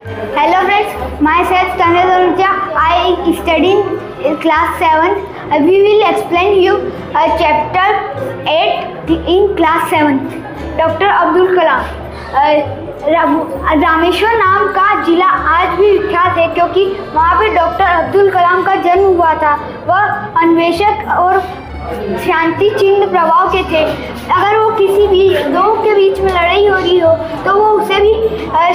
Hello friends, myself Tanay Danuja. I study in class 7. We will explain you chapter 8 in class 7. Dr. Abdul Kalam. Rameshwar नाम का जिला आज भी विख्यात है क्योंकि वहाँ पे डॉक्टर अब्दुल कलाम का जन्म हुआ था। वह अन्वेषक और शांति चिन्ह प्रभाव के थे। अगर वो किसी भी दो के बीच में लड़ाई हो रही हो तो वो उसे भी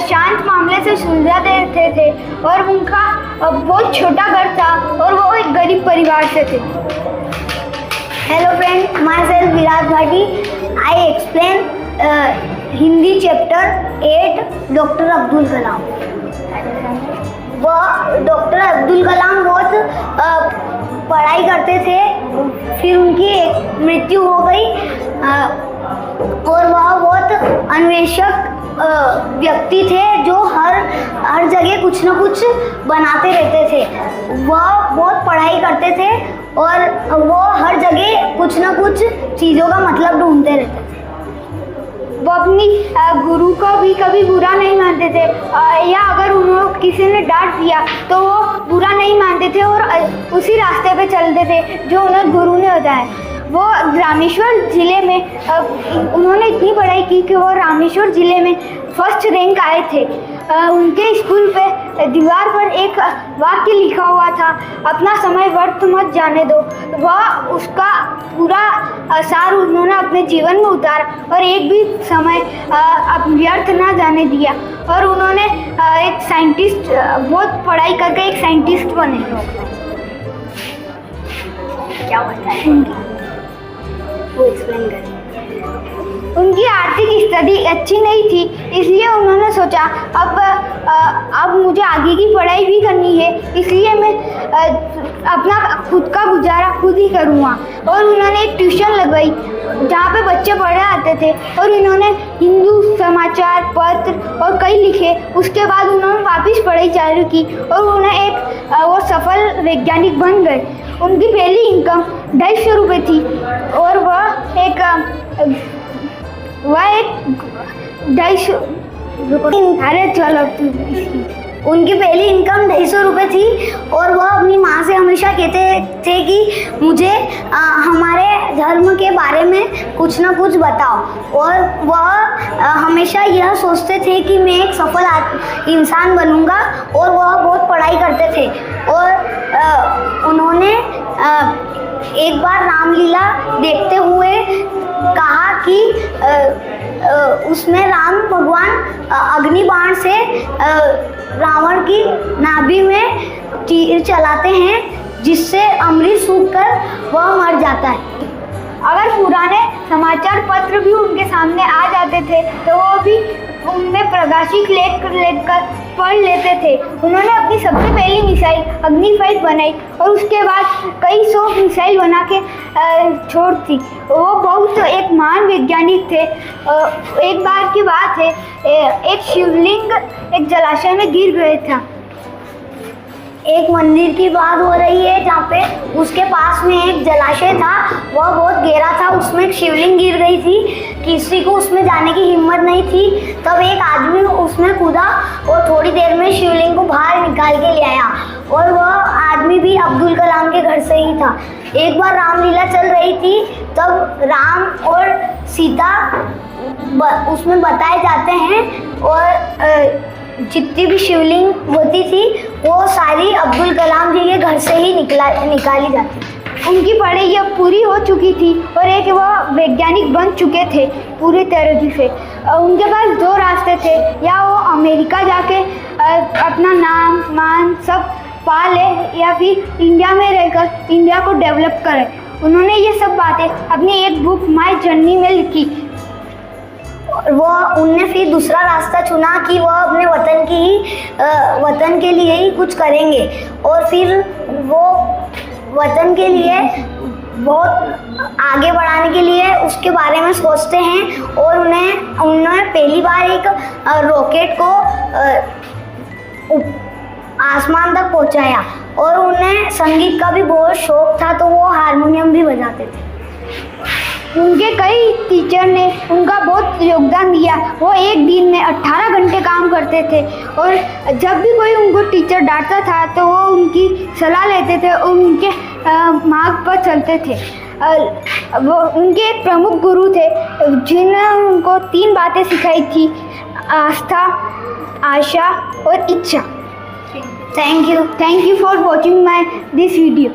शांत मामले से सुलझा देते थे और उनका बहुत छोटा घर था और वो एक गरीब परिवार से थे। Hello friend, myself Virat Bhati. I explain Hindi chapter 8 doctor Abdul Kalam. वह डॉक्टर अब्दुल कलाम बहुत पढ़ाई करते थे, फिर उनकी एक मृत्यु हो गई और वह बहुत अन्वेषक व्यक्ति थे जो हर जगह कुछ न कुछ बनाते रहते थे। वह बहुत पढ़ाई करते थे और वो हर जगह कुछ न कुछ चीज़ों का मतलब ढूंढते रहते थे। वो अपनी गुरु को भी कभी बुरा नहीं मानते थे या अगर उन्होंने किसी ने डांट दिया तो वो बुरा नहीं मानते थे और उसी रास्ते पे चलते थे जो उन्हें गुरु ने बताया। वो रामेश्वर ज़िले में उन्होंने इतनी पढ़ाई की कि वो रामेश्वर ज़िले में फर्स्ट रैंक आए थे। उनके स्कूल पे दीवार पर एक वाक्य लिखा हुआ था, अपना समय व्यर्थ मत जाने दो। वह उसका पूरा सार उन्होंने अपने जीवन में उतारा और एक भी समय व्यर्थ ना जाने दिया और उन्होंने एक साइंटिस्ट बहुत पढ़ाई करके एक साइंटिस्ट बने। क्या बताएंगे वो एक्सप्लेन करें। उनकी आर्थिक स्थिति अच्छी नहीं थी, इसलिए उन्होंने सोचा अब मुझे आगे की पढ़ाई भी करनी है, इसलिए मैं अपना खुद का गुजारा खुद ही करूँगा। और उन्होंने एक ट्यूशन लगवाई जहाँ पे बच्चे पढ़े आते थे और उन्होंने हिंदू समाचार पत्र और कई लिखे। उसके बाद उन्होंने वापस पढ़ाई चालू की और उन्हें वो सफल वैज्ञानिक बन गए। उनकी पहली इनकम 250 रुपये थी और वह एक 250 अरे चलो उनकी पहली इनकम 250 रुपये थी और वह अपनी माँ से हमेशा कहते थे कि मुझे हमारे धर्म के बारे में कुछ ना कुछ बताओ। और वह हमेशा यह सोचते थे कि मैं एक सफल इंसान बनूंगा और वह बहुत पढ़ाई करते थे। और उन्होंने एक बार रामलीला देखते हुए कहा कि उसमें राम भगवान अग्नि बाण से रावण की नाभि में तीर चलाते हैं जिससे अमृत सूखकर वह मर जाता है। अगर पुराने समाचार पत्र भी उनके सामने आ जाते थे तो वो भी उनमें प्रकाशित लेकर पढ़ लेते थे। उन्होंने अपनी सबसे पहली मिसाइल अग्नि 5 बनाई और उसके बाद कई 100 मिसाइल बना के छोड़ दी। वो बहुत एक महान वैज्ञानिक थे। एक बार की बात है, एक शिवलिंग एक जलाशय में गिर गया था। एक मंदिर की बात हो रही है जहाँ पे उसके पास में एक जलाशय था, वह बहुत गहरा था, उसमें एक शिवलिंग गिर गई थी। किसी को उसमें जाने की हिम्मत नहीं थी। तब एक आदमी उसमें कूदा और थोड़ी देर में शिवलिंग को बाहर निकाल के ले आया और वह आदमी भी अब्दुल कलाम के घर से ही था। एक बार रामलीला चल रही थी, तब राम और सीता उसमें बताए जाते हैं और जितनी भी शिवलिंग होती थी वो सारी अब्दुल कलाम जी के घर से ही निकाली जाती थी। उनकी पढ़ाई अब पूरी हो चुकी थी और एक वो वैज्ञानिक बन चुके थे पूरे तरीके से। उनके पास 2 रास्ते थे, या वो अमेरिका जाके अपना नाम मान सब पा ले या फिर इंडिया में रहकर इंडिया को डेवलप करे। उन्होंने ये सब बातें अपनी एक बुक माय जर्नी में लिखी। उनने फिर दूसरा रास्ता चुना कि वह अपने वतन के लिए ही कुछ करेंगे और फिर वो वतन के लिए बहुत आगे बढ़ाने के लिए उसके बारे में सोचते हैं। और उन्होंने पहली बार एक रॉकेट को आसमान तक पहुंचाया और उन्हें संगीत का भी बहुत शौक था, तो वो हारमोनियम भी बजाते थे। उनके कई टीचर ने उनका बहुत योगदान दिया। वो एक दिन में 18 घंटे काम करते थे और जब भी कोई उनको टीचर डांटता था तो वो उनकी सलाह लेते थे और उनके मार्ग पर चलते थे। वो उनके एक प्रमुख गुरु थे जिन्होंने उनको 3 बातें सिखाई थी: आस्था, आशा और इच्छा। Thank you for watching my this video.